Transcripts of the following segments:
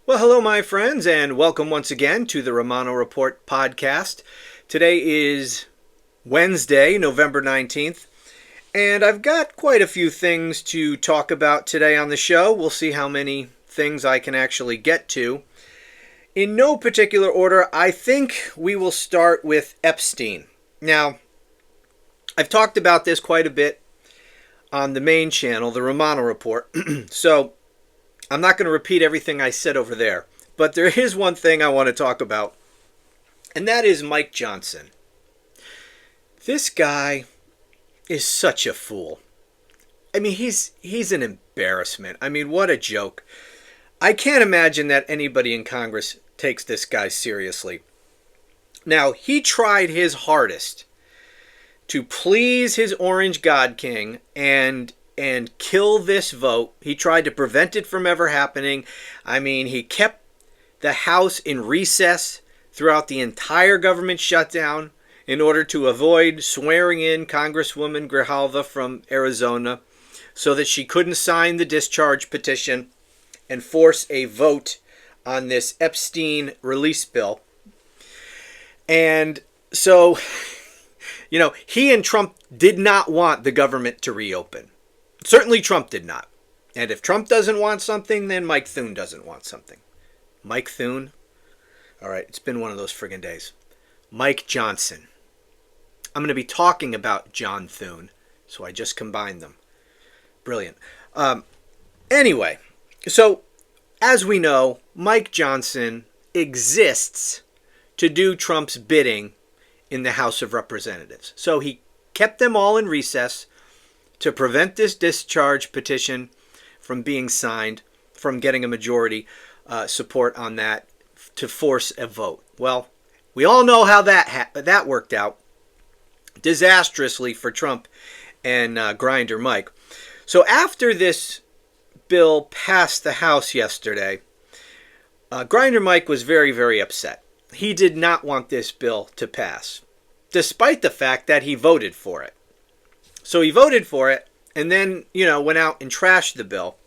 Well, hello, my friends, and welcome once again to the Romano Report Podcast. Today is Wednesday, November 19th, and I've got quite a few things to talk about today on the show. We'll see how many things I can actually get to. In no particular order, I think we will start with Epstein. Now, I've talked about this quite a bit on the main channel, the Romano Report, so I'm not going to repeat everything I said over there, but there is one thing I want to talk about, and that is Mike Johnson. This guy is such a fool. I mean, he's an embarrassment. I mean, what a joke. I can't imagine that anybody in Congress takes this guy seriously. Now, he tried his hardest to please his Orange God King and kill this vote. He tried to prevent it from ever happening. I mean, he kept the House in recess throughout the entire government shutdown in order to avoid swearing in Congresswoman Grijalva from Arizona so that she couldn't sign the discharge petition and force a vote on this Epstein release bill. And so, he and Trump did not want the government to reopen. Certainly Trump did not. And if Trump doesn't want something, then Mike Thune doesn't want something. Mike Thune? All right, it's been one of those friggin' days. Mike Johnson. I'm going to be talking about John Thune, so I just combined them. Brilliant. Anyway, so as we know, Mike Johnson exists to do Trump's bidding in the House of Representatives. So he kept them all in recess to prevent this discharge petition from being signed, from getting a majority support on that, to force a vote. Well, we all know how that worked out disastrously for Trump and Grinder Mike. So after this bill passed the House yesterday, Grinder Mike was very, very upset. He did not want this bill to pass, despite the fact that he voted for it. So he voted for it and then, went out and trashed the bill.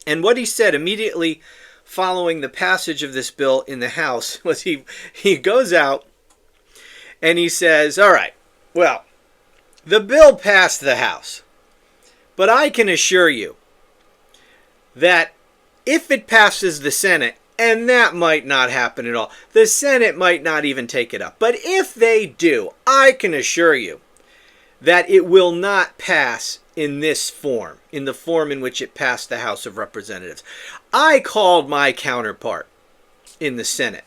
And what he said immediately following the passage of this bill in the House was he goes out and he says, all right, well, the bill passed the House, but I can assure you that if it passes the Senate, and that might not happen at all, the Senate might not even take it up. But if they do, I can assure you that it will not pass in this form, in the form in which it passed the House of Representatives. I called my counterpart in the Senate,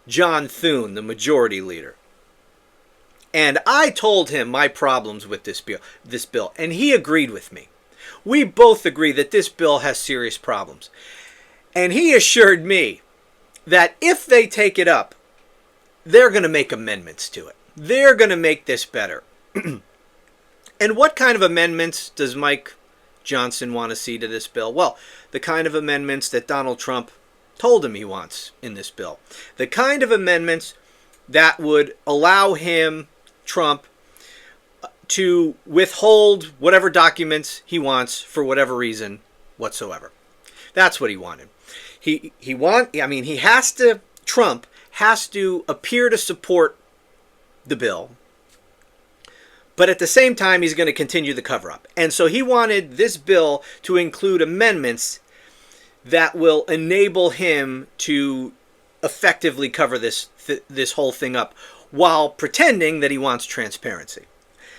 John Thune, the majority leader, and I told him my problems with this bill, and he agreed with me. We both agree that this bill has serious problems. And he assured me that if they take it up, they're going to make amendments to it. They're going to make this better. And what kind of amendments does Mike Johnson want to see to this bill? Well, the kind of amendments that Donald Trump told him he wants in this bill. The kind of amendments that would allow him, Trump, to withhold whatever documents he wants for whatever reason whatsoever. That's what he wanted. Trump has to appear to support the bill, but at the same time, he's going to continue the cover-up. And so he wanted this bill to include amendments that will enable him to effectively cover this whole thing up while pretending that he wants transparency.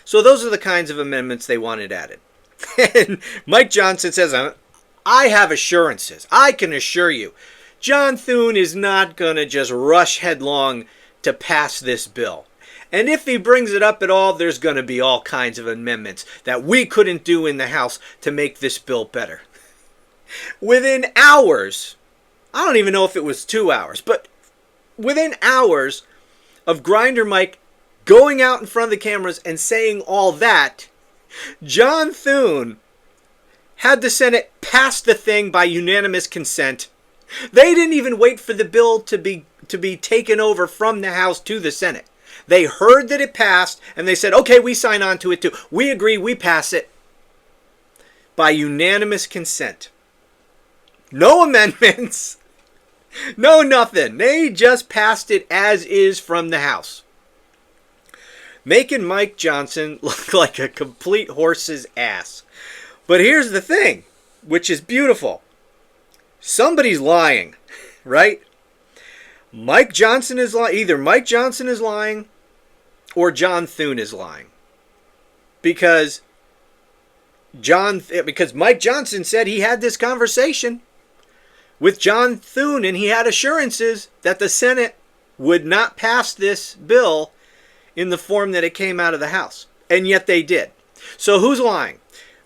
So those are the kinds of amendments they wanted added. And Mike Johnson says, I have assurances. I can assure you, John Thune is not going to just rush headlong to pass this bill. And if he brings it up at all, there's going to be all kinds of amendments that we couldn't do in the House to make this bill better. Within hours, I don't even know if it was 2 hours, but within hours of Grinder Mike going out in front of the cameras and saying all that, John Thune had the Senate pass the thing by unanimous consent. They didn't even wait for the bill to be taken over from the House to the Senate. They heard that it passed, and they said, okay, we sign on to it too. We agree, we pass it by unanimous consent. No amendments. No, nothing. They just passed it as is from the House, making Mike Johnson look like a complete horse's ass. But here's the thing, which is beautiful. Somebody's lying, right? Mike Johnson is lying. Either Mike Johnson is lying or John Thune is lying. Because Mike Johnson said he had this conversation with John Thune, and he had assurances that the Senate would not pass this bill in the form that it came out of the House. And yet they did. So who's lying?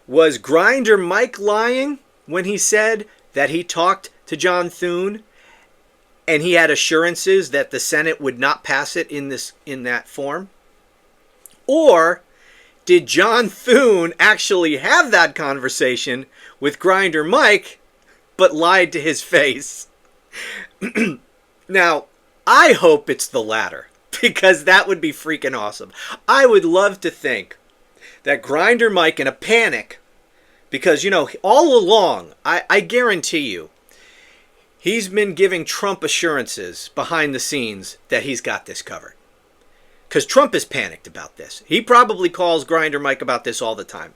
Was Grinder Mike lying when he said that he talked to John Thune and he had assurances that the Senate would not pass it in that form? Or did John Thune actually have that conversation with Grinder Mike but lied to his face? Now, I hope it's the latter, because that would be freaking awesome. I would love to think that Grinder Mike, in a panic, because, all along, I guarantee you, he's been giving Trump assurances behind the scenes that he's got this covered. Because Trump is panicked about this. He probably calls Grinder Mike about this all the time.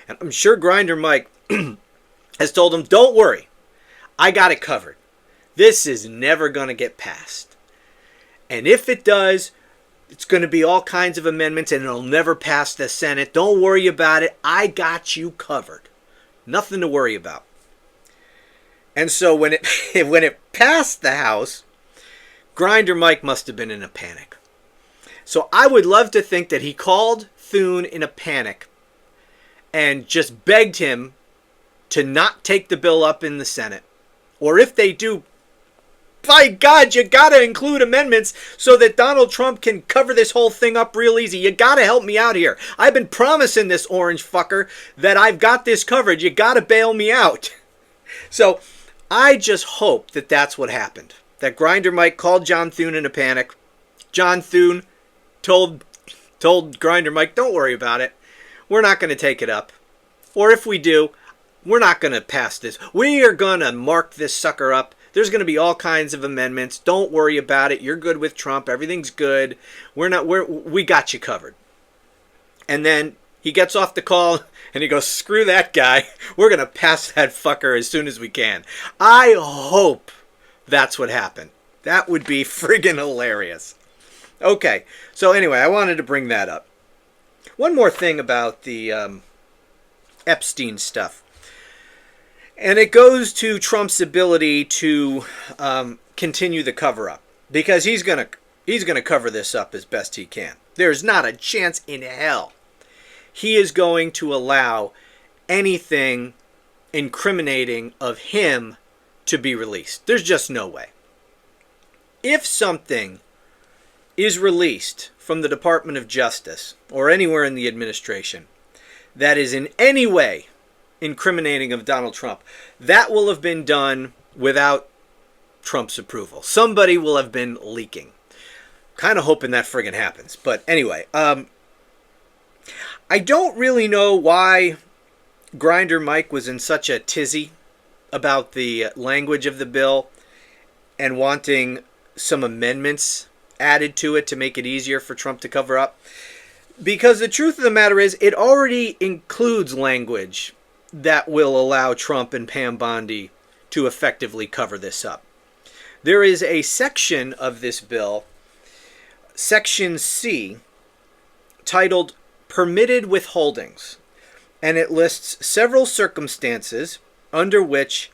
And I'm sure Grinder Mike has told him, don't worry, I got it covered. This is never going to get passed. And if it does, it's going to be all kinds of amendments and it'll never pass the Senate. Don't worry about it. I got you covered. Nothing to worry about. And so when it passed the House, Grinder Mike must have been in a panic. So I would love to think that he called Thune in a panic and just begged him to not take the bill up in the Senate. Or if they do, by God, you got to include amendments so that Donald Trump can cover this whole thing up real easy. You got to help me out here. I've been promising this orange fucker that I've got this covered. You got to bail me out. So I just hope that that's what happened. That Grinder Mike called John Thune in a panic. John Thune told Grinder Mike, don't worry about it. We're not going to take it up. Or if we do, we're not going to pass this. We are going to mark this sucker up. There's going to be all kinds of amendments. Don't worry about it. You're good with Trump. Everything's good. We got you covered. And then he gets off the call and he goes, screw that guy. We're going to pass that fucker as soon as we can. I hope that's what happened. That would be friggin' hilarious. Okay, so anyway, I wanted to bring that up. One more thing about the Epstein stuff. And it goes to Trump's ability to continue the cover-up. Because he's gonna cover this up as best he can. There's not a chance in hell he is going to allow anything incriminating of him to be released. There's just no way. If something is released from the Department of Justice or anywhere in the administration that is in any way incriminating of Donald Trump, that will have been done without Trump's approval. Somebody will have been leaking. Kind of hoping that friggin' happens. But anyway, I don't really know why Grinder Mike was in such a tizzy about the language of the bill and wanting some amendments added to it to make it easier for Trump to cover up. Because the truth of the matter is, it already includes language that will allow Trump and Pam Bondi to effectively cover this up. There is a section of this bill, Section C, titled Permitted Withholdings, and it lists several circumstances under which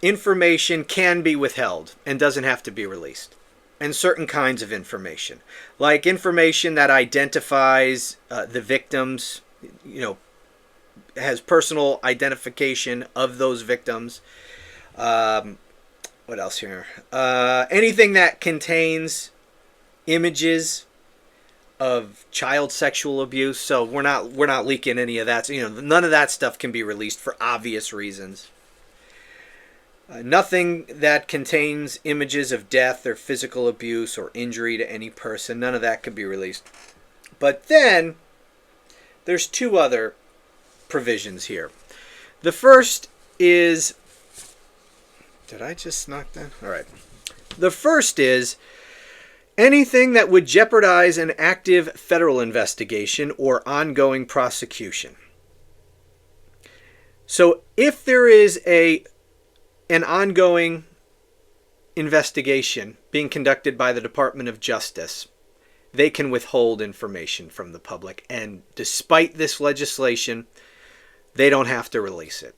information can be withheld and doesn't have to be released, and certain kinds of information, like information that identifies the victims, has personal identification of those victims. What else here? Anything that contains images of child sexual abuse. So we're not leaking any of that. So, none of that stuff can be released for obvious reasons. Nothing that contains images of death or physical abuse or injury to any person. None of that can be released. But then there's two other provisions here. The first is Did I just knock that? All right. The first is anything that would jeopardize an active federal investigation or ongoing prosecution. So if there is an ongoing investigation being conducted by the Department of Justice, they can withhold information from the public. And despite this legislation, they don't have to release it.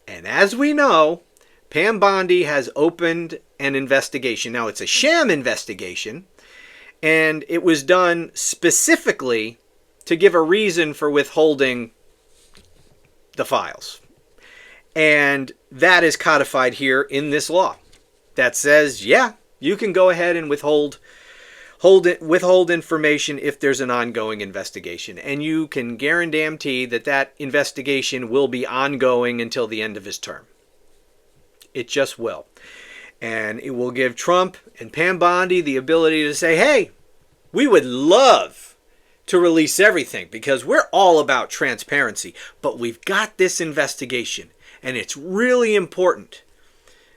And as we know, Pam Bondi has opened an investigation. Now, it's a sham investigation, and it was done specifically to give a reason for withholding the files. And that is codified here in this law that says, yeah, you can go ahead and withhold information if there's an ongoing investigation. And you can guarantee that investigation will be ongoing until the end of his term. It just will. And it will give Trump and Pam Bondi the ability to say, hey, we would love to release everything because we're all about transparency. But we've got this investigation. And it's really important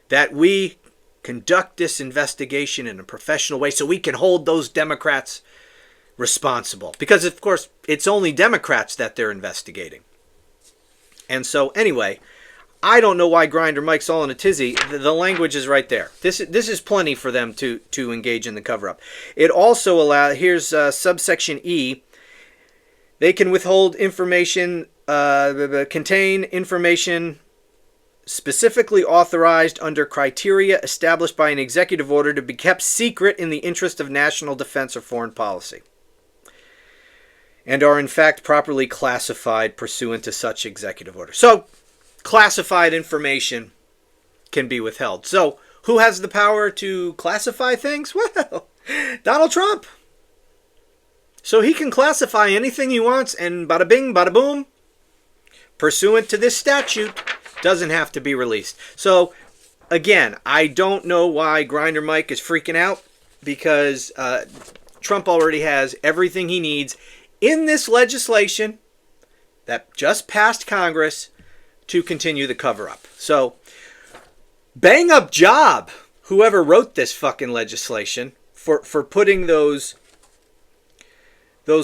that we conduct this investigation in a professional way so we can hold those Democrats responsible. Because, of course, it's only Democrats that they're investigating. And so, anyway, I don't know why Grinder Mike's all in a tizzy. The language is right there. This is plenty for them to engage in the cover-up. It also allows, here's subsection E, they can withhold information, contain information specifically authorized under criteria established by an executive order to be kept secret in the interest of national defense or foreign policy, and are in fact properly classified pursuant to such executive order. So, classified information can be withheld. So, who has the power to classify things? Well, Donald Trump. So he can classify anything he wants, and bada bing, bada boom, pursuant to this statute, doesn't have to be released. So, again, I don't know why Grinder Mike is freaking out, because Trump already has everything he needs in this legislation that just passed Congress to continue the cover-up. So, bang up job, whoever wrote this fucking legislation, for putting those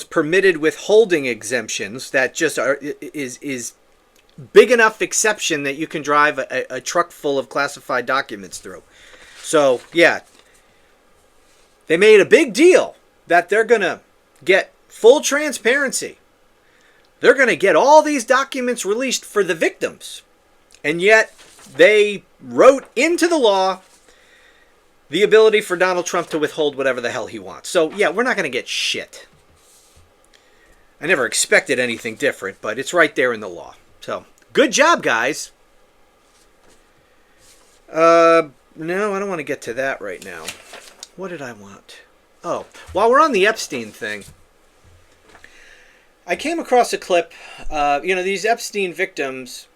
permitted withholding exemptions that just is big enough exception that you can drive a truck full of classified documents through. So, yeah, they made a big deal that they're going to get full transparency. They're going to get all these documents released for the victims. And yet, they wrote into the law the ability for Donald Trump to withhold whatever the hell he wants. So, yeah, we're not going to get shit. I never expected anything different, but it's right there in the law. So, good job, guys. No, I don't want to get to that right now. What did I want? Oh, while we're on the Epstein thing, I came across a clip. These Epstein victims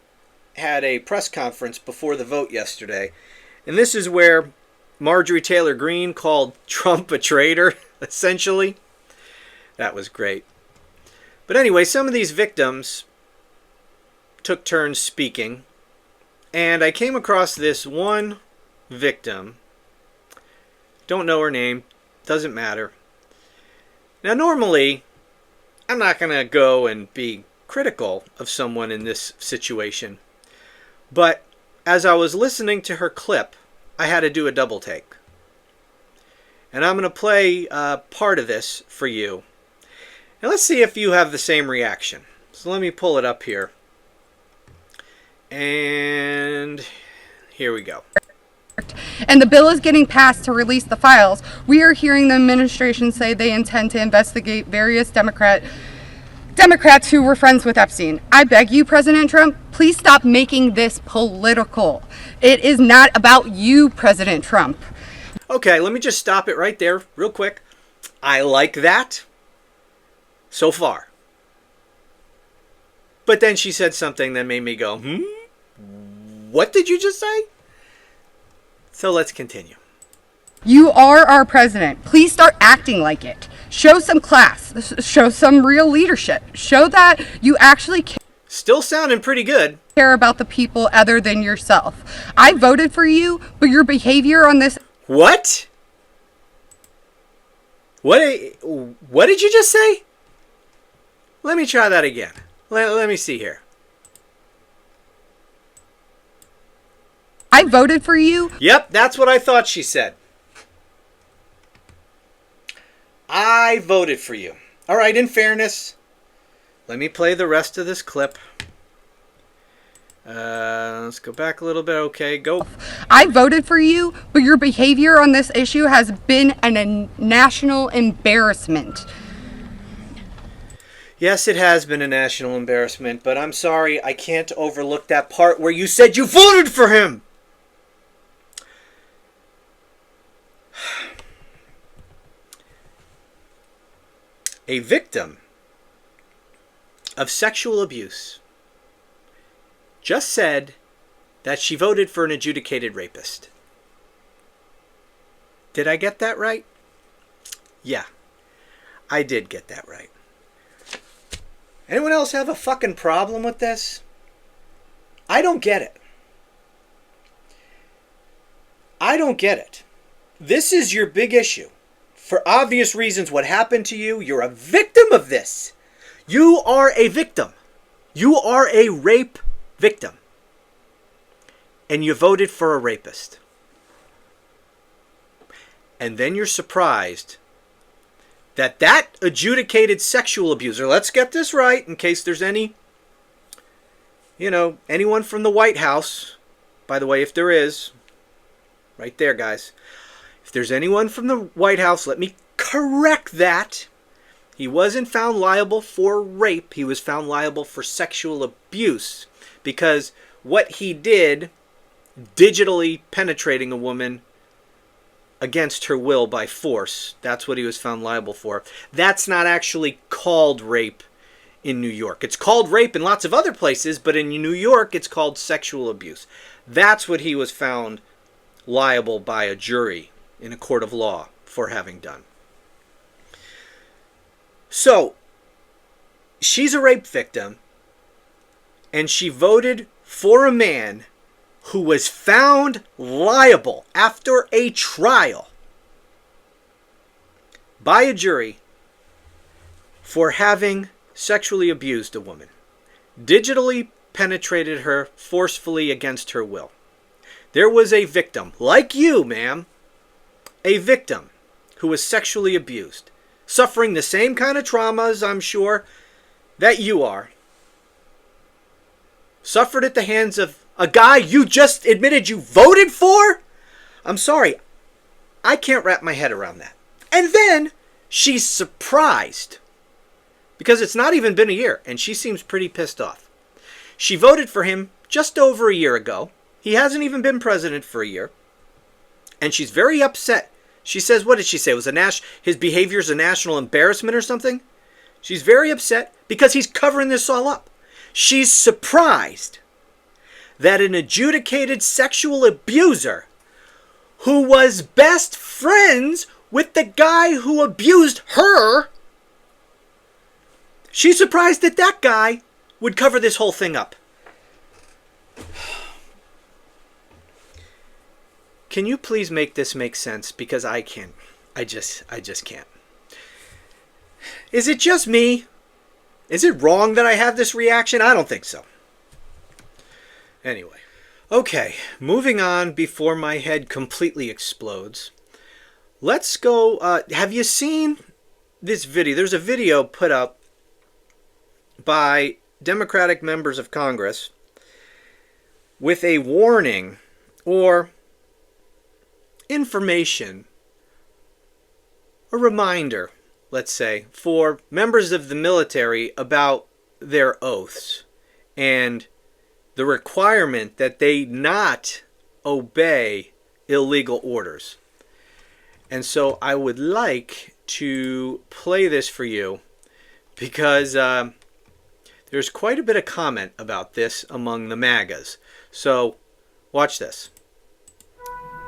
had a press conference before the vote yesterday. And this is where Marjorie Taylor Greene called Trump a traitor, essentially. That was great. But anyway, some of these victims took turns speaking. And I came across this one victim. Don't know her name. Doesn't matter. Now, normally, I'm not going to go and be critical of someone in this situation. But as I was listening to her clip, I had to do a double take. And I'm going to play part of this for you. And let's see if you have the same reaction. So let me pull it up here. And here we go. And the bill is getting passed to release the files. We are hearing the administration say they intend to investigate various Democrats who were friends with Epstein. I beg you, President Trump, please stop making this political. It is not about you, President Trump. Okay, let me just stop it right there real quick. I like that so far. But then she said something that made me go, what did you just say? So let's continue. You are our president. Please start acting like it. Show some class. Show some real leadership. Show that you actually care. Still sounding pretty good. care about the people other than yourself. I voted for you, but your behavior on this... What? What did you just say? Let me try that again. Let me see here. I voted for you. Yep, that's what I thought she said. I voted for you. All right, in fairness, let me play the rest of this clip. Let's go back a little bit. Okay, go. I voted for you, but your behavior on this issue has been a national embarrassment. Yes, it has been a national embarrassment, but I'm sorry, I can't overlook that part where you said you voted for him. A victim of sexual abuse just said that she voted for an adjudicated rapist. Did I get that right? Yeah, I did get that right. Anyone else have a fucking problem with this? I don't get it. I don't get it. This is your big issue. For obvious reasons, what happened to you, you're a victim of this. You are a victim. You are a rape victim. And you voted for a rapist. And then you're surprised that adjudicated sexual abuser, let's get this right in case there's anyone from the White House, by the way, if there is, right there, guys. If there's anyone from the White House, let me correct that. He wasn't found liable for rape. He was found liable for sexual abuse because what he did, digitally penetrating a woman against her will by force, that's what he was found liable for. That's not actually called rape in New York. It's called rape in lots of other places, but in New York it's called sexual abuse. That's what he was found liable by a jury in a court of law for having done. So, she's a rape victim, and she voted for a man who was found liable after a trial by a jury for having sexually abused a woman, digitally penetrated her forcefully against her will. There was a victim, like you, ma'am, a victim who was sexually abused, suffering the same kind of traumas, I'm sure, that you are. Suffered at the hands of a guy you just admitted you voted for? I'm sorry, I can't wrap my head around that. And then she's surprised, because it's not even been a year, and she seems pretty pissed off. She voted for him just over a year ago. He hasn't even been president for a year. And she's very upset. She says, what did she say? His behavior's a national embarrassment or something? She's very upset because he's covering this all up. She's surprised that an adjudicated sexual abuser who was best friends with the guy who abused her, she's surprised that that guy would cover this whole thing up. Can you please make this make sense? Because I can't. I just can't. Is it just me? Is it wrong that I have this reaction? I don't think so. Anyway. Okay, moving on before my head completely explodes. Let's go. Have you seen this video? There's a video put up by Democratic members of Congress with a warning or information, a reminder, let's say, for members of the military about their oaths and the requirement that they not obey illegal orders. And so I would like to play this for you because there's quite a bit of comment about this among the MAGAs. So watch this.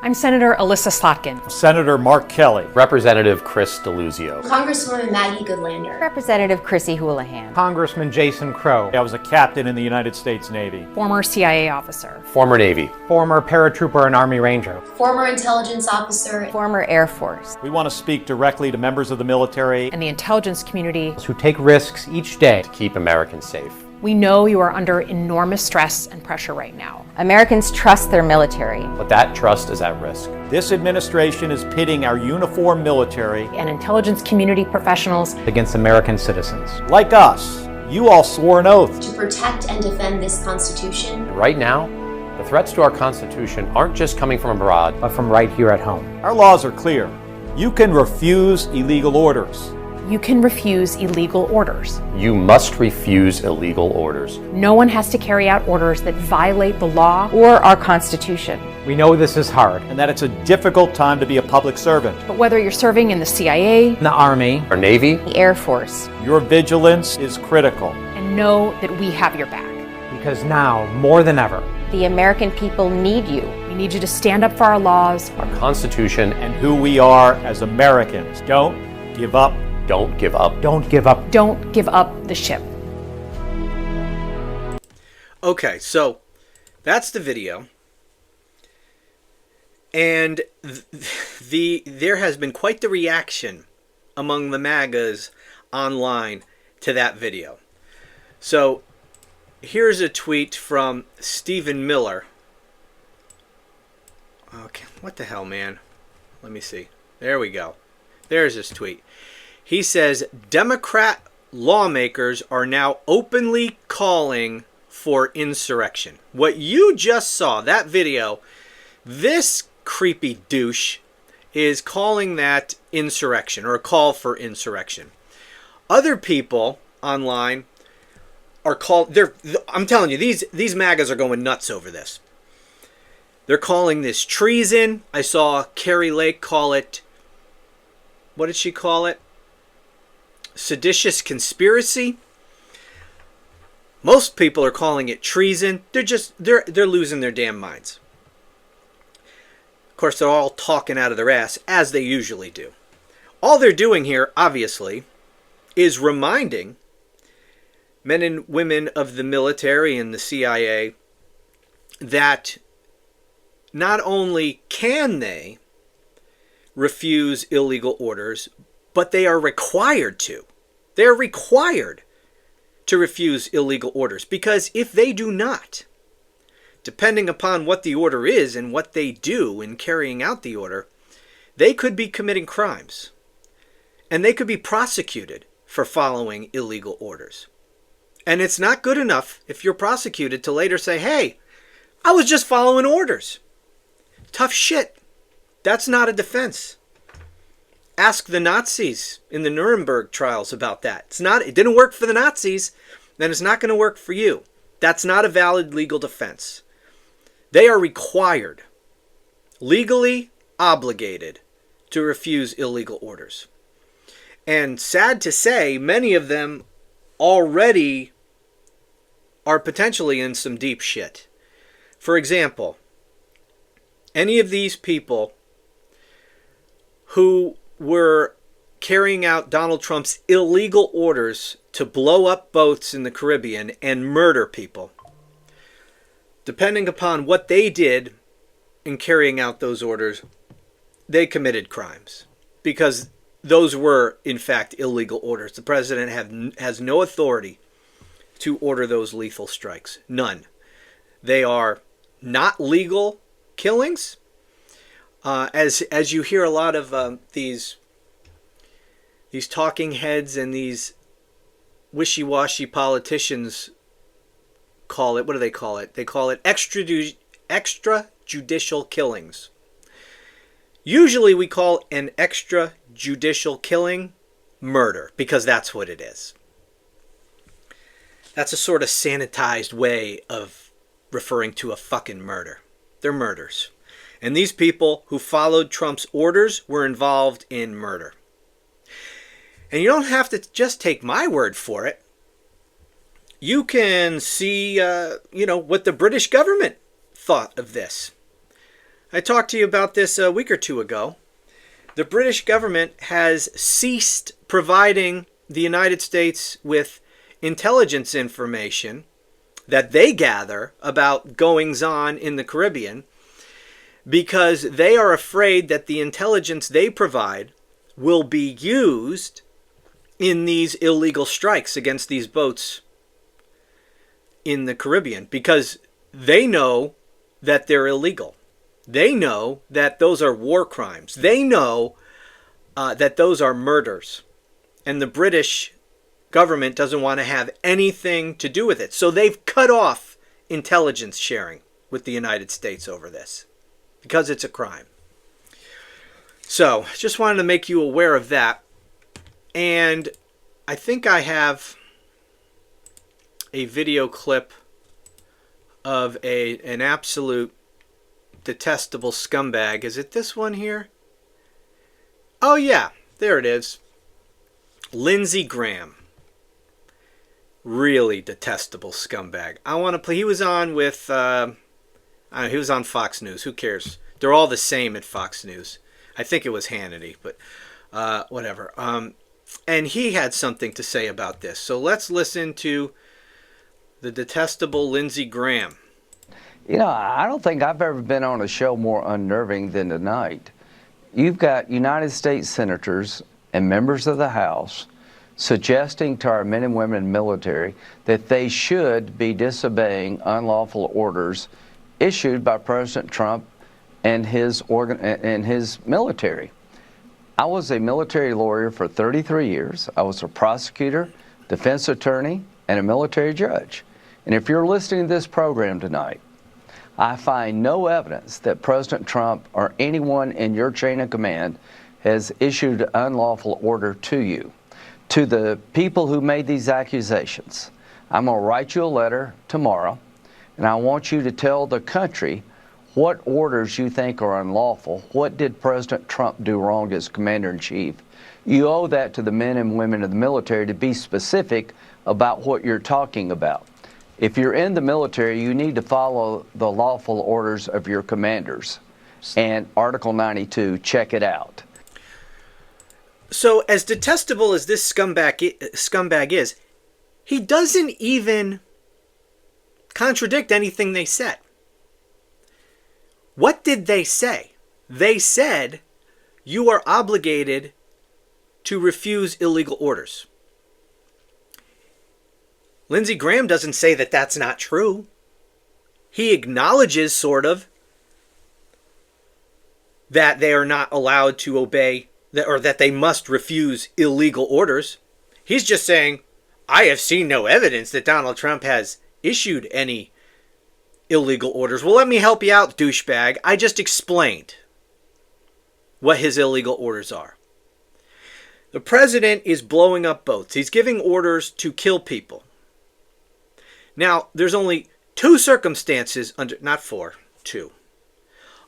I'm Senator Alyssa Slotkin. Senator Mark Kelly. Representative Chris DeLuzio. Congresswoman Maggie Goodlander. Representative Chrissy Houlihan. Congressman Jason Crow. I was a captain in the United States Navy. Former CIA officer. Former Navy. Former paratrooper and Army Ranger. Former intelligence officer. Former Air Force. We want to speak directly to members of the military And the intelligence community. Who take risks each day To keep Americans safe. We know you are under enormous stress and pressure right now. Americans trust their military. But that trust is at risk. This administration is pitting our uniformed military And intelligence community professionals against American citizens. like us. You all swore an oath. To protect and defend this Constitution. And right now, the threats to our Constitution aren't just coming from abroad. But from right here at home. Our laws are clear. You can refuse illegal orders. You can refuse illegal orders. You must refuse illegal orders. No one has to carry out orders that violate the law. Or our Constitution. We know this is hard. And that it's a difficult time to be a public servant. But whether you're serving in the CIA, In the Army, Our Navy, The Air Force. Your vigilance is critical. and know that we have your back. because now, more than ever, The American people need you. We need you to stand up for our laws. our Constitution, And who we are as Americans. Don't give up. don't give up. don't give up. Don't give up the ship. Okay, so that's the video. And there has been quite the reaction among the MAGAs online to that video. So here's a tweet from Stephen Miller. Okay, what the hell, man? Let me see. There we go. There's his tweet. He says, Democrat lawmakers are now openly calling for insurrection. What you just saw, that video, this creepy douche is calling that insurrection or a call for insurrection. Other people online are I'm telling you, these MAGAs are going nuts over this. They're calling this treason. I saw Carrie Lake call it, what did she call it? Seditious conspiracy. Most people are calling it treason. They're losing their damn minds. Of course, they're all talking out of their ass, as they usually do. All they're doing here, obviously, is reminding men and women of the military and the CIA that not only can they refuse illegal orders, but they are required to. They're required to refuse illegal orders, because if they do not, depending upon what the order is and what they do in carrying out the order, they could be committing crimes. And they could be prosecuted for following illegal orders. And it's not good enough if you're prosecuted to later say, hey, I was just following orders. Tough shit. That's not a defense. Ask the Nazis in the Nuremberg trials about that. It didn't work for the Nazis, then it's not going to work for you. That's not a valid legal defense. They are required, legally obligated, to refuse illegal orders. And sad to say, many of them already are potentially in some deep shit. For example, any of these people who were carrying out Donald Trump's illegal orders to blow up boats in the Caribbean and murder people, depending upon what they did in carrying out those orders, they committed crimes, because those were, in fact, illegal orders. The president has no authority to order those lethal strikes. None. They are not legal killings. As you hear a lot of these talking heads and these wishy-washy politicians call it, what do they call it? They call it extrajudicial killings. Usually we call an extrajudicial killing murder, because that's what it is. That's a sort of sanitized way of referring to a fucking murder. They're murders. And these people who followed Trump's orders were involved in murder. And you don't have to just take my word for it. You can see, what the British government thought of this. I talked to you about this a week or two ago. The British government has ceased providing the United States with intelligence information that they gather about goings-on in the Caribbean because they are afraid that the intelligence they provide will be used in these illegal strikes against these boats in the Caribbean, because they know that they're illegal. They know that those are war crimes. They know that those are murders. And the British government doesn't want to have anything to do with it. So they've cut off intelligence sharing with the United States over this because it's a crime. So just wanted to make you aware of that. And I think I have a video clip of an absolute detestable scumbag. Is it this one here? Oh yeah, there it is. Lindsey Graham. Really detestable scumbag. I want to play. He was on with, he was on Fox News. Who cares? They're all the same at Fox News. I think it was Hannity, but whatever. And he had something to say about this. So let's listen to the detestable Lindsey Graham. You know, I don't think I've ever been on a show more unnerving than tonight. You've got United States senators and members of the House suggesting to our men and women in the military that they should be disobeying unlawful orders issued by President Trump and his military. I was a military lawyer for 33 years. I was a prosecutor, defense attorney, and a military judge. And if you're listening to this program tonight, I find no evidence that President Trump or anyone in your chain of command has issued an unlawful order to you. To the people who made these accusations, I'm going to write you a letter tomorrow, and I want you to tell the country what orders you think are unlawful. What did President Trump do wrong as Commander-in-Chief? You owe that to the men and women of the military to be specific about what you're talking about. If you're in the military, you need to follow the lawful orders of your commanders. And Article 92, check it out. So as detestable as this scumbag is, he doesn't even contradict anything they said. What did they say? They said you are obligated to refuse illegal orders. Lindsey Graham doesn't say that that's not true. He acknowledges, sort of, that they are not allowed to obey, or that they must refuse illegal orders. He's just saying, I have seen no evidence that Donald Trump has issued any illegal orders. Well, let me help you out, douchebag. I just explained what his illegal orders are. The president is blowing up boats. He's giving orders to kill people. Now, there's only two circumstances,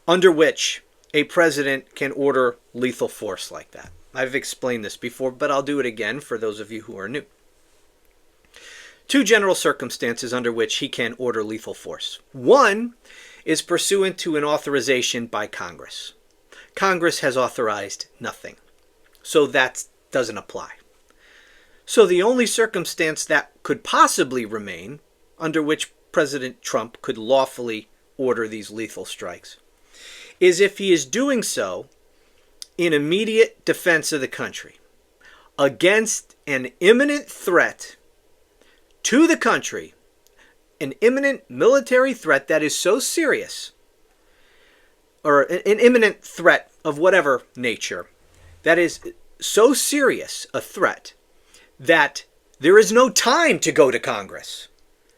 under which a president can order lethal force like that. I've explained this before, but I'll do it again for those of you who are new. Two general circumstances under which he can order lethal force. One is pursuant to an authorization by Congress. Congress has authorized nothing, so that doesn't apply. So the only circumstance that could possibly remain under which President Trump could lawfully order these lethal strikes is if he is doing so in immediate defense of the country against an imminent threat to the country, an imminent military threat that is so serious, or an imminent threat of whatever nature, that is so serious a threat that there is no time to go to Congress.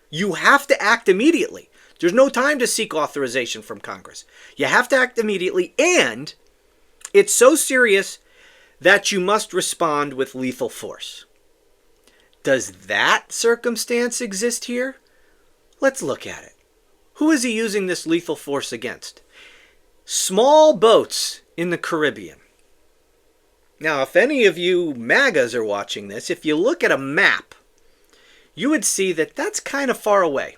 You have to act immediately. There's no time to seek authorization from Congress. You have to act immediately, and it's so serious that you must respond with lethal force. Does that circumstance exist here? Let's look at it. Who is he using this lethal force against? Small boats in the Caribbean. Now, if any of you MAGAs are watching this, if you look at a map, you would see that that's kind of far away.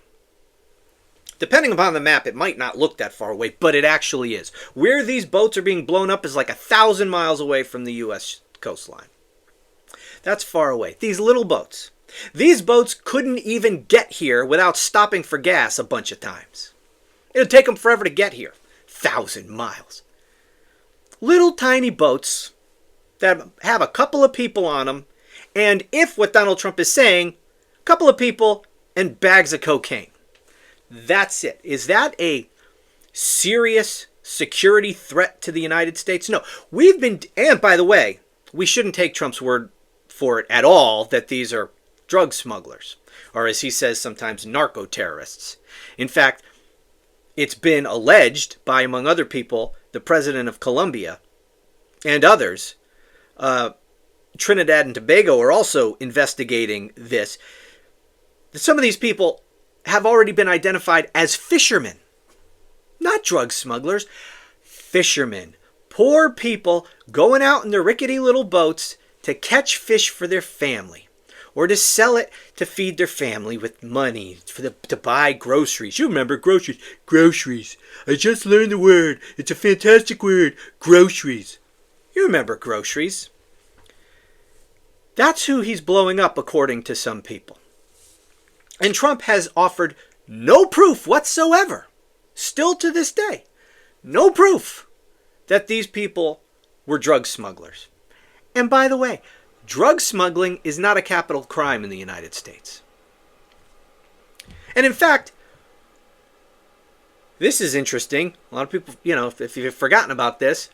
Depending upon the map, it might not look that far away, but it actually is. Where these boats are being blown up is like 1,000 miles away from the U.S. coastline. That's far away. These little boats. These boats couldn't even get here without stopping for gas a bunch of times. It would take them forever to get here. 1,000 miles. Little tiny boats that have a couple of people on them, and if what Donald Trump is saying, a couple of people and bags of cocaine. That's it. Is that a serious security threat to the United States? No. And by the way, we shouldn't take Trump's word for it at all that these are drug smugglers, or as he says sometimes, narco-terrorists. In fact, it's been alleged by, among other people, the president of Colombia and others. Trinidad and Tobago are also investigating this. Some of these people have already been identified as fishermen, not drug smugglers, fishermen. Poor people going out in their rickety little boats to catch fish for their family or to sell it to feed their family with money to buy groceries. You remember groceries. Groceries. I just learned the word. It's a fantastic word. Groceries. You remember groceries. That's who he's blowing up, according to some people. And Trump has offered no proof whatsoever, still to this day, no proof that these people were drug smugglers. And by the way, drug smuggling is not a capital crime in the United States. And in fact, this is interesting. A lot of people, if you've forgotten about this,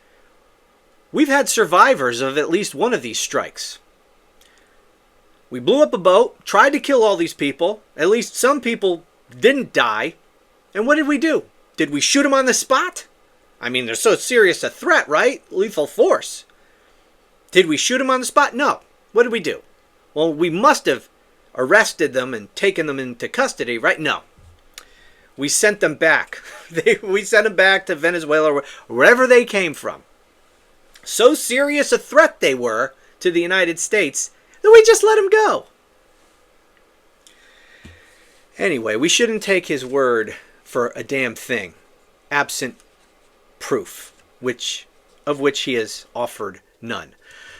we've had survivors of at least one of these strikes. We blew up a boat, tried to kill all these people. At least some people didn't die. And what did we do? Did we shoot them on the spot? I mean, they're so serious a threat, right? Lethal force. Did we shoot them on the spot? No. What did we do? Well, we must have arrested them and taken them into custody, right? No. We sent them back. We sent them back to Venezuela or wherever they came from. So serious a threat they were to the United States that we just let him go. Anyway, we shouldn't take his word for a damn thing, absent proof, of which he has offered none.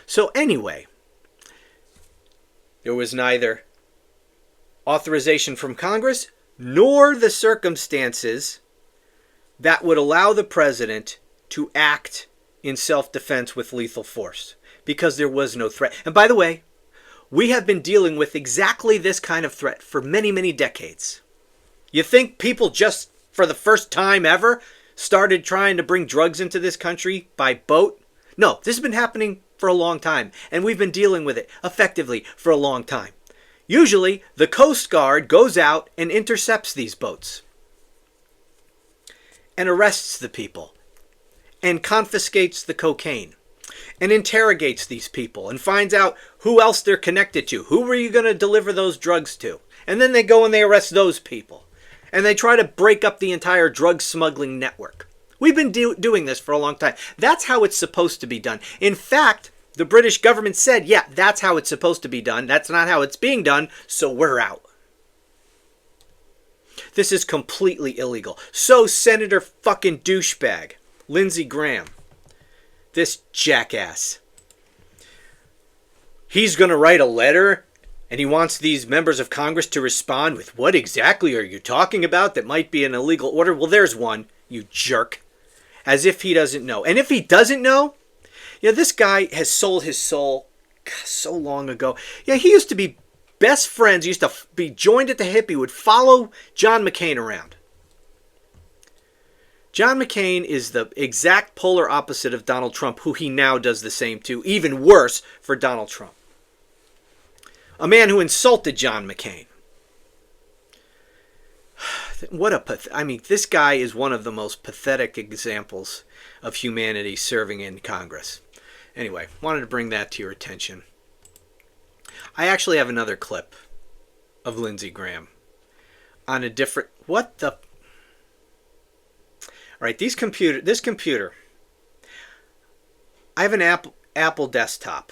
So anyway, there was neither authorization from Congress nor the circumstances that would allow the president to act in self-defense with lethal force, because there was no threat. And by the way, we have been dealing with exactly this kind of threat for many, many decades. You think people just for the first time ever started trying to bring drugs into this country by boat? No, this has been happening for a long time, and we've been dealing with it effectively for a long time. Usually, the Coast Guard goes out and intercepts these boats and arrests the people and confiscates the cocaine and interrogates these people and finds out who else they're connected to. Who were you going to deliver those drugs to? And then they go and they arrest those people. And they try to break up the entire drug smuggling network. We've been doing this for a long time. That's how it's supposed to be done. In fact, the British government said, yeah, that's how it's supposed to be done. That's not how it's being done, so we're out. This is completely illegal. So Senator fucking douchebag, Lindsey Graham, this jackass, he's going to write a letter and he wants these members of Congress to respond with, what exactly are you talking about that might be an illegal order? Well, there's one, you jerk. As if he doesn't know. And if he doesn't know, this guy has sold his soul so long ago. He used to be best friends. He used to be joined at the hip. He would follow John McCain around. John McCain is the exact polar opposite of Donald Trump, who he now does the same to, even worse for Donald Trump. A man who insulted John McCain. This guy is one of the most pathetic examples of humanity serving in Congress. Anyway, wanted to bring that to your attention. I actually have another clip of Lindsey Graham on a different... What the... Alright, this computer. I have an Apple desktop.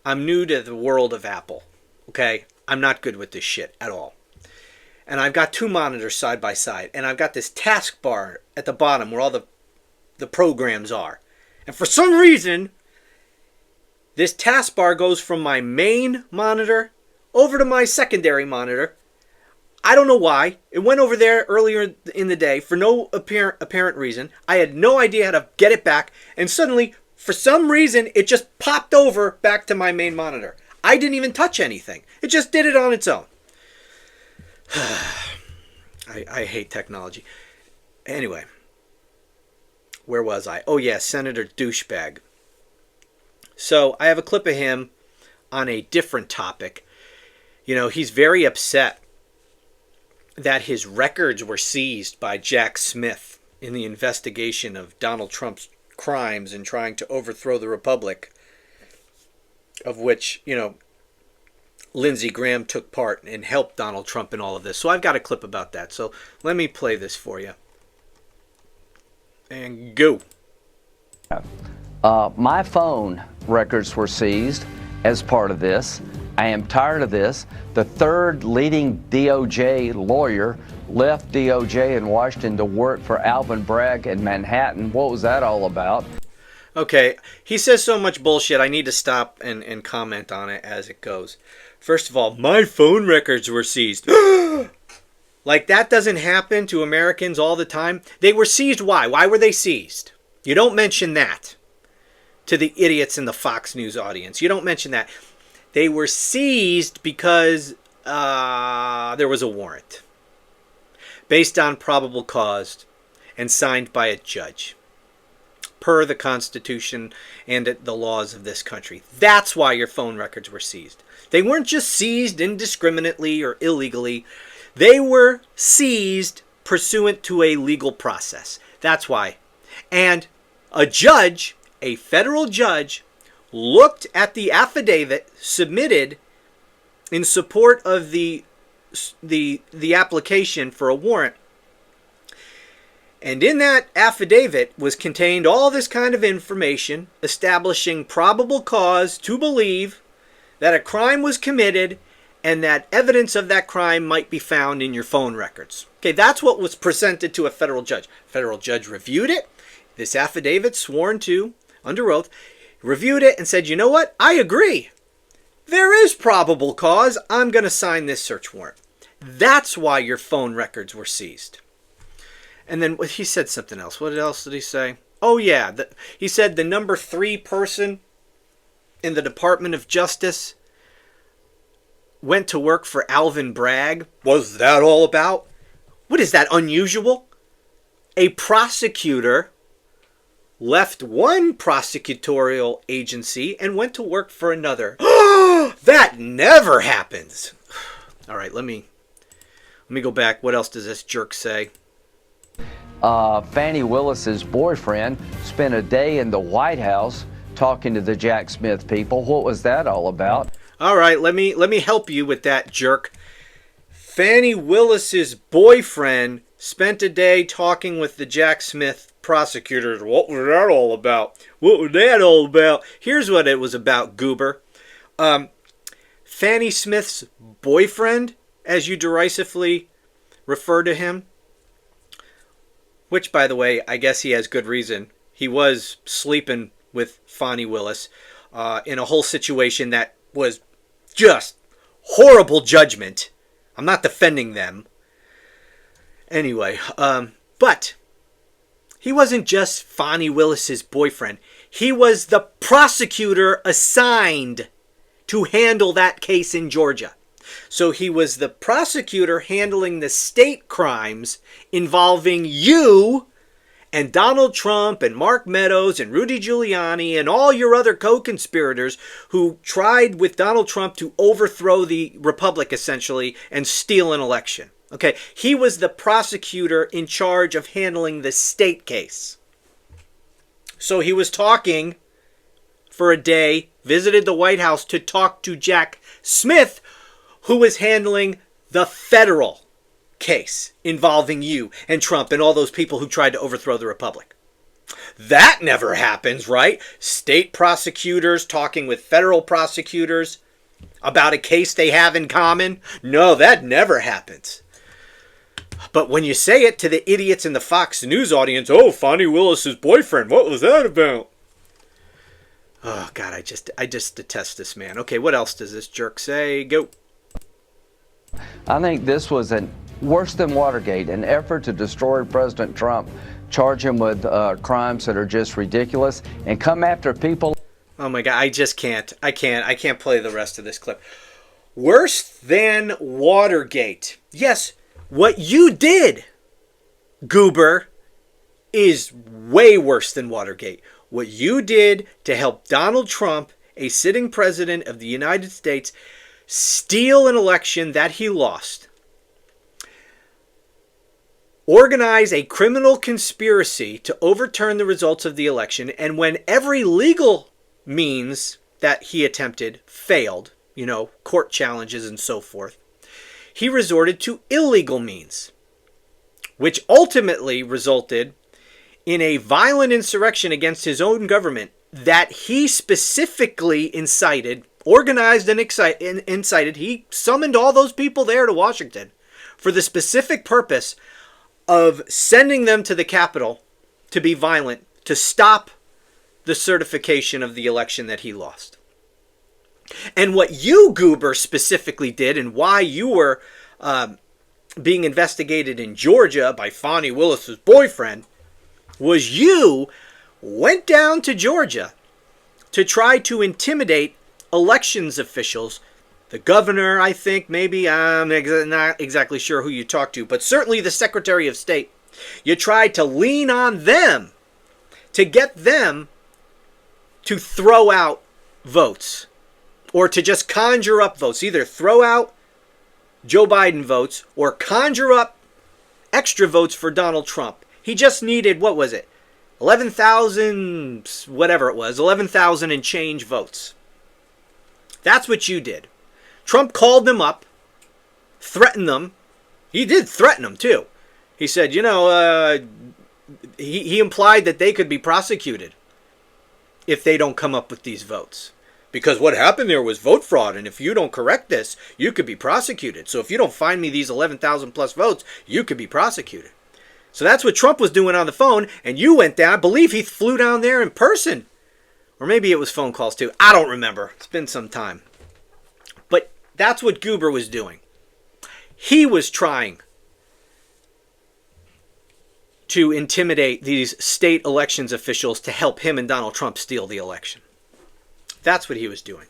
I'm new to the world of Apple. Okay? I'm not good with this shit at all. and I've got two monitors side by side, and I've got this taskbar at the bottom where all the programs are. And for some reason, this taskbar goes from my main monitor over to my secondary monitor. I don't know why. It went over there earlier in the day for no apparent reason. I had no idea how to get it back, and suddenly, for some reason, it just popped over back to my main monitor. I didn't even touch anything. It just did it on its own. I hate technology. Anyway, where was I? Oh yeah, Senator Douchebag. So I have a clip of him on a different topic. You know, he's very upset that his records were seized by Jack Smith in the investigation of Donald Trump's crimes in trying to overthrow the republic, of which, you know, Lindsey Graham took part and helped Donald Trump in all of this. So I've got a clip about that. So let me play this for you. And go. My phone records were seized as part of this. I am tired of this. The third leading DOJ lawyer left DOJ in Washington to work for Alvin Bragg in Manhattan. What was that all about? Okay, he says so much bullshit, I need to stop and comment on it as it goes. First of all, my phone records were seized. Like, that doesn't happen to Americans all the time. They were seized. Why? Why were they seized? You don't mention that to the idiots in the Fox News audience. You don't mention that. They were seized because there was a warrant based on probable cause and signed by a judge per the Constitution and the laws of this country. That's why your phone records were seized. They weren't just seized indiscriminately or illegally. They were seized pursuant to a legal process. That's why. And a judge, a federal judge, looked at the affidavit submitted in support of the application for a warrant. And in that affidavit was contained all this kind of information establishing probable cause to believe that a crime was committed and that evidence of that crime might be found in your phone records. Okay, that's what was presented to a federal judge. Federal judge reviewed it. This affidavit, sworn to under oath, reviewed it and said, you know what? I agree. There is probable cause. I'm going to sign this search warrant. That's why your phone records were seized. And then he said something else. What else did he say? Oh, yeah. He said the number 3 person in the Department of Justice went to work for Alvin Bragg. What's that all about? What is that, unusual? A prosecutor left one prosecutorial agency and went to work for another. That never happens. All right, let me go back. What else does this jerk say? Fannie Willis's boyfriend spent a day in the White House talking to the Jack Smith people. What was that all about? All right, let me help you with that, jerk. Fannie Willis's boyfriend spent a day talking with the Jack Smith prosecutors. What was that all about? What was that all about? Here's what it was about, goober. Fannie Smith's boyfriend, as you derisively refer to him, which, by the way, I guess he has good reason. He was sleeping with Fannie Willis in a whole situation that was just horrible judgment. I'm not defending them. Anyway, but he wasn't just Fannie Willis's boyfriend. He was the prosecutor assigned to handle that case in Georgia. So he was the prosecutor handling the state crimes involving you and Donald Trump and Mark Meadows and Rudy Giuliani and all your other co-conspirators who tried with Donald Trump to overthrow the republic, essentially, and steal an election. Okay, he was the prosecutor in charge of handling the state case. So he was talking for a day, visited the White House to talk to Jack Smith, who was handling the federal case involving you and Trump and all those people who tried to overthrow the republic. That never happens, right? State prosecutors talking with federal prosecutors about a case they have in common. No, that never happens. But when you say it to the idiots in the Fox News audience, oh, Fonnie Willis's boyfriend, what was that about? Oh, God, I just detest this man. Okay, what else does this jerk say? Go. I think this was worse than Watergate, an effort to destroy President Trump, charge him with crimes that are just ridiculous, and come after people. Oh, my God, I just can't. I can't play the rest of this clip. Worse than Watergate. Yes, what you did, Goober, is way worse than Watergate. What you did to help Donald Trump, a sitting president of the United States, steal an election that he lost. Organize a criminal conspiracy to overturn the results of the election, and when every legal means that he attempted failed, court challenges and so forth, he resorted to illegal means, which ultimately resulted in a violent insurrection against his own government that he specifically incited, organized and incited. He summoned all those people there to Washington for the specific purpose of sending them to the Capitol to be violent, to stop the certification of the election that he lost. And what you, Goober, specifically did, and why you were being investigated in Georgia by Fonnie Willis's boyfriend, was you went down to Georgia to try to intimidate elections officials. The governor, I think, maybe, I'm not exactly sure who you talked to, but certainly the Secretary of State. You tried to lean on them to get them to throw out votes, or to just conjure up votes. Either throw out Joe Biden votes or conjure up extra votes for Donald Trump. He just needed, 11,000, whatever it was, 11,000 and change votes. That's what you did. Trump called them up, threatened them. He did threaten them, too. He said, he implied that they could be prosecuted if they don't come up with these votes. Because what happened there was vote fraud, and if you don't correct this, you could be prosecuted. So if you don't find me these 11,000 plus votes, you could be prosecuted. So that's what Trump was doing on the phone, and you went down. I believe he flew down there in person. Or maybe it was phone calls too. I don't remember. It's been some time. But that's what Goober was doing. He was trying to intimidate these state elections officials to help him and Donald Trump steal the election. That's what he was doing.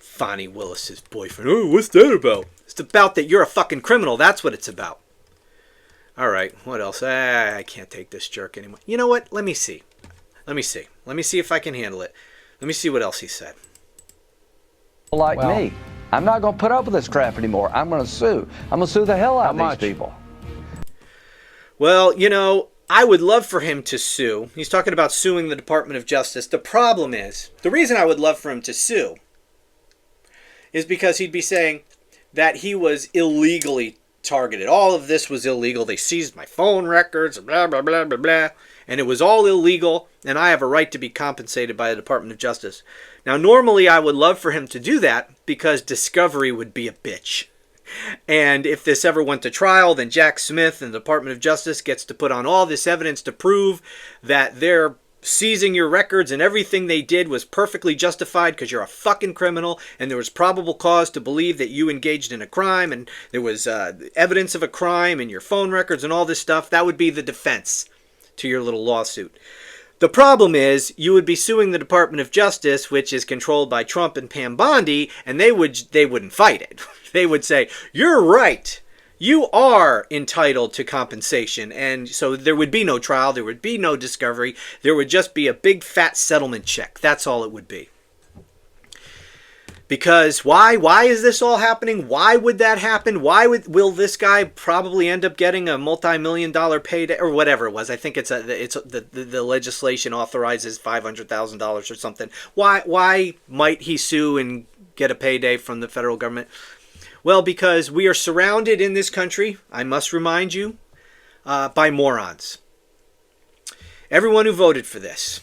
Fonnie Willis's boyfriend. Oh, what's that about? It's about that you're a fucking criminal. That's what it's about. All right, what else? I can't take this jerk anymore. You know what? Let me see. Let me see if I can handle it. Let me see what else he said. Like me. I'm not going to put up with this crap anymore. I'm going to sue. I'm going to sue the hell out of these people. Well, I would love for him to sue. He's talking about suing the Department of Justice. The problem is, the reason I would love for him to sue is because he'd be saying that he was illegally targeted. All of this was illegal. They seized my phone records, blah, blah, blah, blah, blah. And it was all illegal, and I have a right to be compensated by the Department of Justice. Now, normally I would love for him to do that because discovery would be a bitch. And if this ever went to trial, then Jack Smith and the Department of Justice gets to put on all this evidence to prove that they're seizing your records and everything they did was perfectly justified because you're a fucking criminal and there was probable cause to believe that you engaged in a crime and there was evidence of a crime in your phone records and all this stuff. That would be the defense to your little lawsuit. The problem is you would be suing the Department of Justice, which is controlled by Trump and Pam Bondi, and they wouldn't fight it. They would say, you're right. You are entitled to compensation. And so there would be no trial. There would be no discovery. There would just be a big fat settlement check. That's all it would be. Because why? Why is this all happening? Why would that happen? Will this guy probably end up getting a multi-million-dollar payday or whatever it was? I think the legislation authorizes $500,000 or something. Why might he sue and get a payday from the federal government? Well, because we are surrounded in this country, I must remind you, by morons. Everyone who voted for this,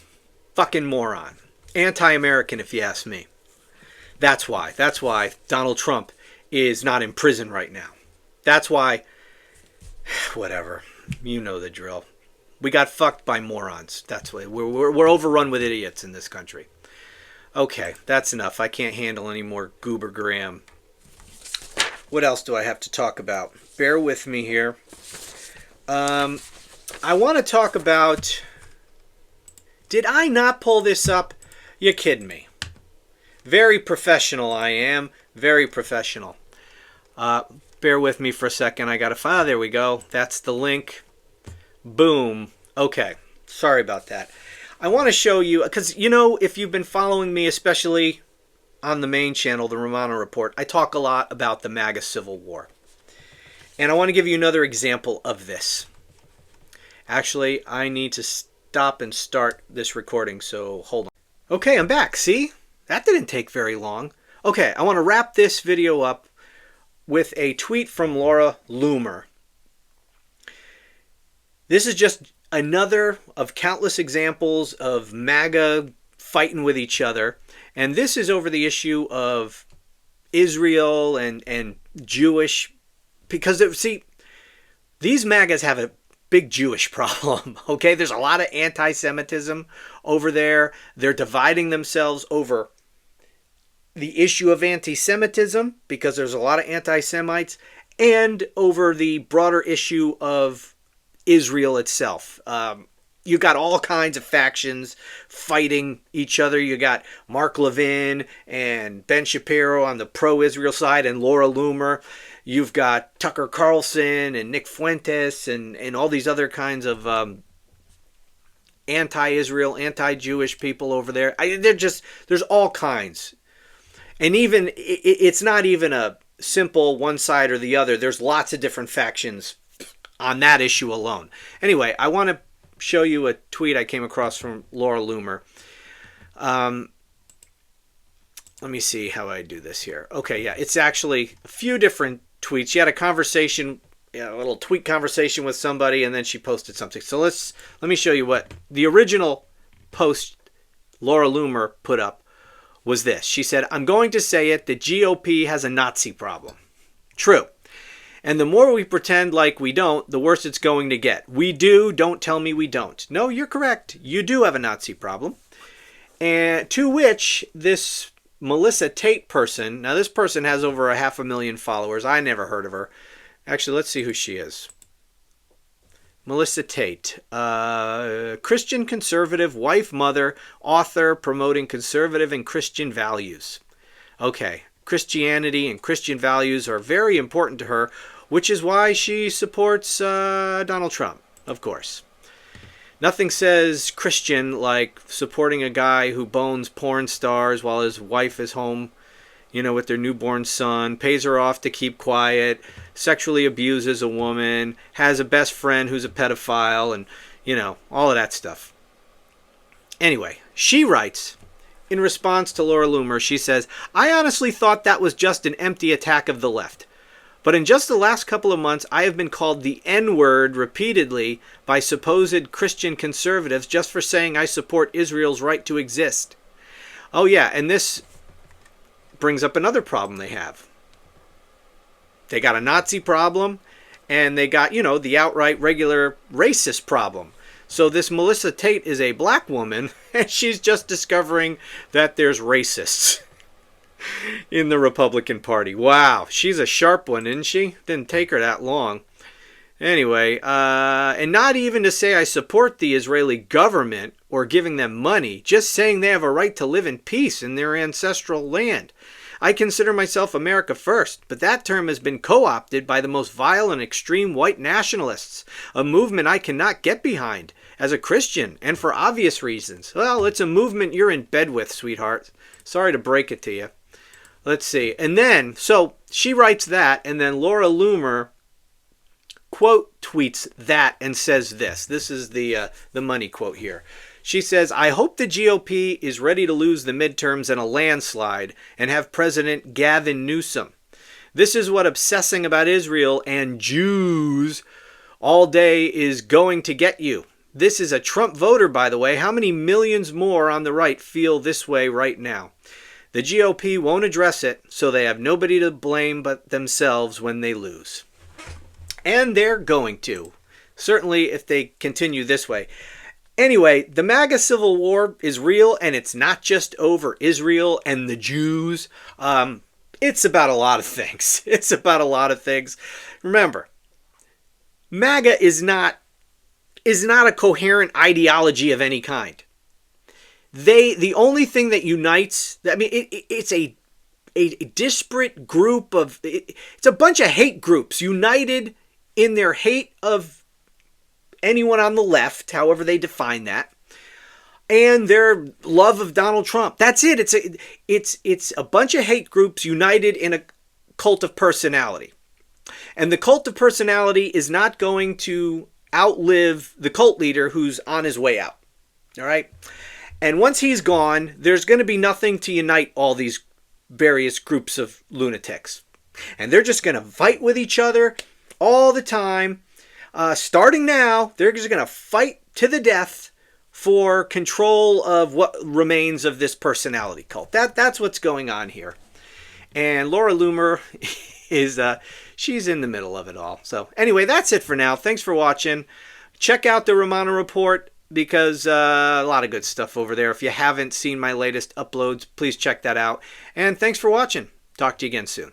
fucking moron. Anti-American, if you ask me. That's why. That's why Donald Trump is not in prison right now. That's why Whatever. You know the drill. We got fucked by morons. That's what we're overrun with idiots in this country. Okay, that's enough. I can't handle any more goober gram. What else do I have to talk about? Bear with me here. I want to talk about... Did I not pull this up? You're kidding me. Very professional I am. Very professional. Bear with me for a second. I got to file. There we go. That's the link. Boom. Okay. Sorry about that. I want to show you, because, you know, if you've been following me, especially on the main channel, the Romano Report, I talk a lot about the MAGA Civil War. And I want to give you another example of this. Actually, I need to stop and start this recording, so hold on. Okay, I'm back. See? That didn't take very long. Okay, I want to wrap this video up with a tweet from Laura Loomer. This is just another of countless examples of MAGA fighting with each other. And this is over the issue of Israel and Jewish. Because, see, these MAGAs have a big Jewish problem, okay? There's a lot of anti-Semitism over there. They're dividing themselves over the issue of anti-Semitism because there's a lot of anti-Semites, and over the broader issue of Israel itself. You got all kinds of factions fighting each other. You got Mark Levin and Ben Shapiro on the pro-Israel side and Laura Loomer. You've got Tucker Carlson and Nick Fuentes and all these other kinds of anti-Israel, anti-Jewish people over there. There's all kinds. And even it's not even a simple one side or the other. There's lots of different factions on that issue alone. Anyway, I want to show you a tweet I came across from Laura Loomer. Let me see how I do this here. Okay, yeah, it's actually a few different tweets. She had a conversation, a little tweet conversation with somebody, and then she posted something. So let me show you what the original post Laura Loomer put up was this. She said, "I'm going to say it, the GOP has a Nazi problem." True. And the more we pretend like we don't, the worse it's going to get. We do, don't tell me we don't. No, you're correct. You do have a Nazi problem. And to which this Melissa Tate person, now this person has over 500,000 followers. I never heard of her. Actually, let's see who she is. Melissa Tate, Christian conservative, wife, mother, author, promoting conservative and Christian values. Okay, Christianity and Christian values are very important to her, which is why she supports Donald Trump, of course. Nothing says Christian like supporting a guy who bones porn stars while his wife is home, with their newborn son, pays her off to keep quiet, sexually abuses a woman, has a best friend who's a pedophile, and, all of that stuff. Anyway, she writes, in response to Laura Loomer, she says, "I honestly thought that was just an empty attack of the left. But in just the last couple of months, I have been called the N-word repeatedly by supposed Christian conservatives just for saying I support Israel's right to exist." Oh yeah, and this brings up another problem they have. They got a Nazi problem, and they got, the outright regular racist problem. So this Melissa Tate is a black woman, and she's just discovering that there's racists in the Republican Party. Wow, she's a sharp one, isn't she? Didn't take her that long. Anyway, and not even to say I support the Israeli government or giving them money, just saying they have a right to live in peace in their ancestral land. I consider myself America first, but that term has been co-opted by the most vile and extreme white nationalists, a movement I cannot get behind as a Christian, and for obvious reasons. Well, it's a movement you're in bed with, sweetheart. Sorry to break it to you. Let's see. And then, so she writes that, and then Laura Loomer quote tweets that and says this. This is the money quote here. She says, "I hope the GOP is ready to lose the midterms in a landslide and have President Gavin Newsom. This is what obsessing about Israel and Jews all day is going to get you. This is a Trump voter, by the way. How many millions more on the right feel this way right now? The GOP won't address it, so they have nobody to blame but themselves when they lose." And they're going to. Certainly if they continue this way. Anyway, the MAGA civil war is real, and it's not just over Israel and the Jews. It's about a lot of things. It's about a lot of things. Remember, MAGA is not a coherent ideology of any kind. The only thing that unites, I mean, it's a disparate group of, it's a bunch of hate groups united in their hate of anyone on the left, however they define that, and their love of Donald Trump. That's it. It's a bunch of hate groups united in a cult of personality. And the cult of personality is not going to outlive the cult leader who's on his way out. All right? And once he's gone, there's going to be nothing to unite all these various groups of lunatics. And they're just going to fight with each other all the time. Starting now, they're just going to fight to the death for control of what remains of this personality cult. That's what's going on here. And Laura Loomer is she's in the middle of it all. So anyway, that's it for now. Thanks for watching. Check out the Romano Report because a lot of good stuff over there. If you haven't seen my latest uploads, please check that out. And thanks for watching. Talk to you again soon.